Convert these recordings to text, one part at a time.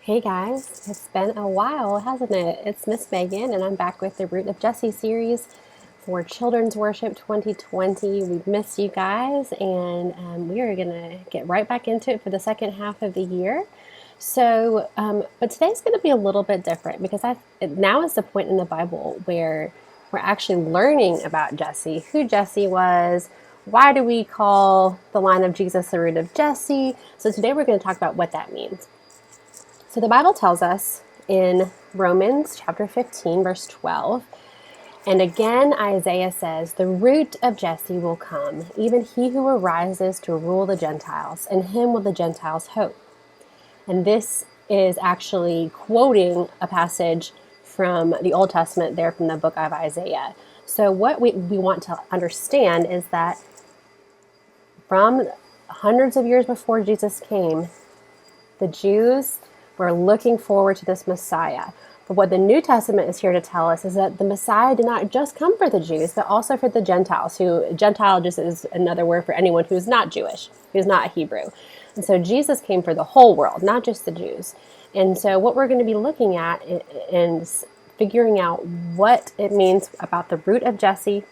Hey guys, it's been a while, hasn't it? It's Miss Megan, and I'm back with the Root of Jesse series for Children's Worship 2020. We've missed you guys, and we are going to get right back into it for the second half of the year. But today's going to be a little bit different because now is the point in the Bible where we're actually learning about Jesse, who Jesse was. Why do we call the line of Jesus the Root of Jesse? So today we're going to talk about what that means. So the Bible tells us in Romans chapter 15, verse 12, and again Isaiah says, the root of Jesse will come, even he who arises to rule the Gentiles, and him will the Gentiles hope. And this is actually quoting a passage from the Old Testament there from the book of Isaiah. So what we want to understand is that from hundreds of years before Jesus came, the Jews were looking forward to this Messiah. But what the New Testament is here to tell us is that the Messiah did not just come for the Jews, but also for the Gentiles, who Gentile just is another word for anyone who's not Jewish, who's not a Hebrew. And so Jesus came for the whole world, not just the Jews. And so what we're going to be looking at is figuring out what it means about the root of Jesse,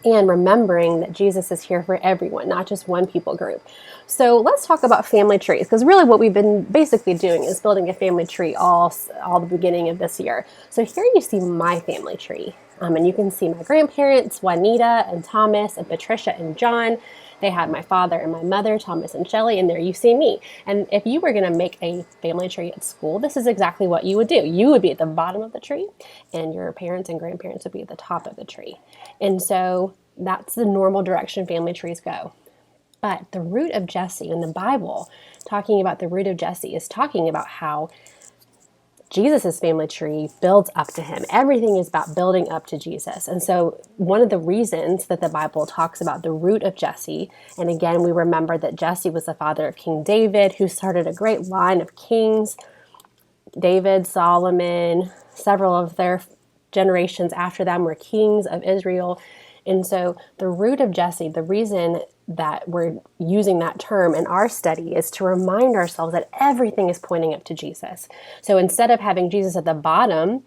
and remembering that Jesus is here for everyone, not just one people group. So let's talk about family trees, because really what we've been basically doing is building a family tree all the beginning of this year. So here you see my family tree, and you can see my grandparents, Juanita and Thomas and Patricia and John. They had my father and my mother, Thomas and Shelley, and there you see me. And if you were going to make a family tree at school, this is exactly what you would do. You would be at the bottom of the tree, and your parents and grandparents would be at the top of the tree. And so that's the normal direction family trees go. But the root of Jesse in the Bible, talking about the root of Jesse, is talking about how Jesus' family tree builds up to him. Everything is about building up to Jesus. And so one of the reasons that the Bible talks about the root of Jesse, and again, we remember that Jesse was the father of King David, who started a great line of kings. David, Solomon, several of their generations after them were kings of Israel. And so the root of Jesse, the reason that we're using that term in our study is to remind ourselves that everything is pointing up to Jesus. So instead of having Jesus at the bottom,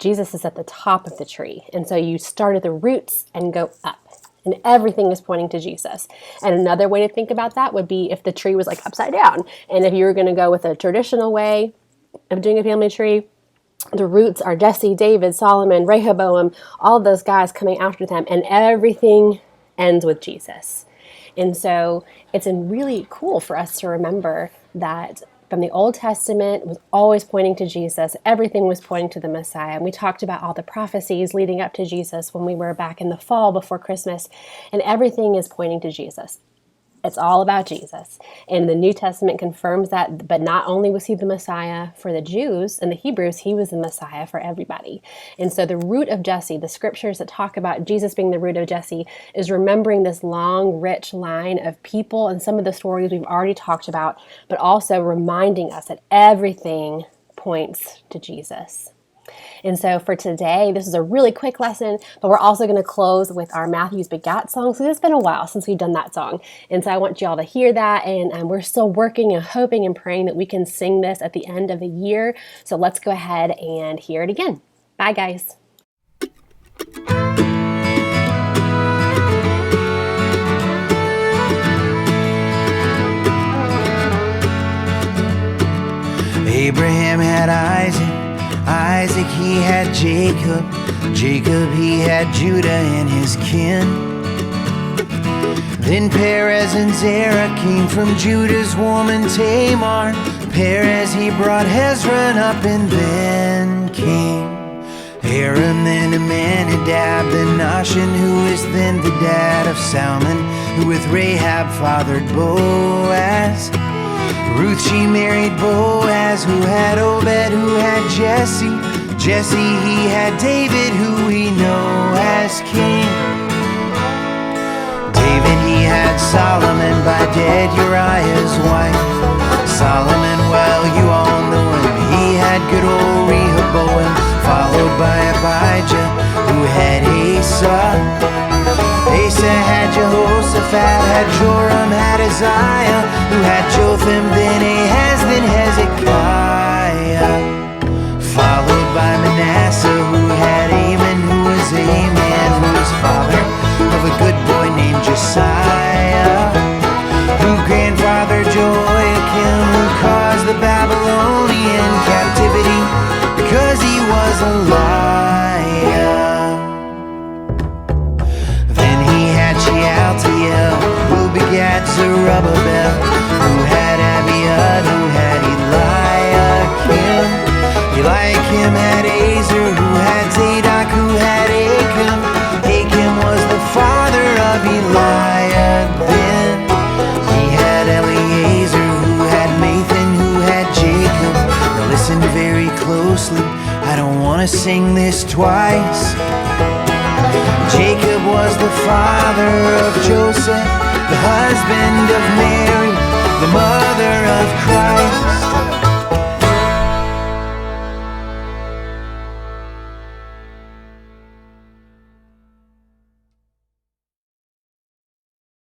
Jesus is at the top of the tree. And so you start at the roots and go up. And everything is pointing to Jesus. And another way to think about that would be if the tree was like upside down. And if you were going to go with a traditional way of doing a family tree, the roots are Jesse, David, Solomon, Rehoboam, all of those guys coming after them, and everything ends with Jesus. And so it's really cool for us to remember that from the Old Testament, it was always pointing to Jesus. Everything was pointing to the Messiah. And we talked about all the prophecies leading up to Jesus when we were back in the fall before Christmas, and everything is pointing to Jesus. It's all about Jesus. And the New Testament confirms that, but not only was he the Messiah for the Jews and the Hebrews, he was the Messiah for everybody. And so the root of Jesse, the scriptures that talk about Jesus being the root of Jesse, is remembering this long, rich line of people and some of the stories we've already talked about, but also reminding us that everything points to Jesus. And so for today, this is a really quick lesson, but we're also going to close with our Matthew's Begats song. So it's been a while since we've done that song. And so I want you all to hear that. And we're still working and hoping and praying that we can sing this at the end of the year. So let's go ahead and hear it again. Bye, guys. Abraham had Isaac he had Jacob he had Judah and his kin. Then Perez and Zerah came from Judah's woman Tamar. Perez he brought Hezron up, and then came Aram, then Amminadab, then Nahshon, who is then the dad of Salmon, who with Rahab fathered Boaz. Ruth she married Boaz, who had Obed, who had Jesse. Jesse he had David, who we know as king. David he had Solomon by dead Uriah's wife. Solomon, well you all know him, he had good old Rehoboam, followed by Abijah, who had Asa. Asa had Jehoshaphat, had Joram, had Uzziah, who had Jotham, then Ahaz, then Hezekiah. Eliab. Then he had Shealtiel, who begat Zerubbabel, who had Abiud, who had Eliakim. Eliakim had Azer, who had Zadok, who had Achim. Achim was the father of Eliab. Then he had Eliezer, who had Nathan, who had Jacob. Now listen very closely, I don't want to sing this twice. Jacob was the father of Joseph, the husband of Mary, the mother of Christ.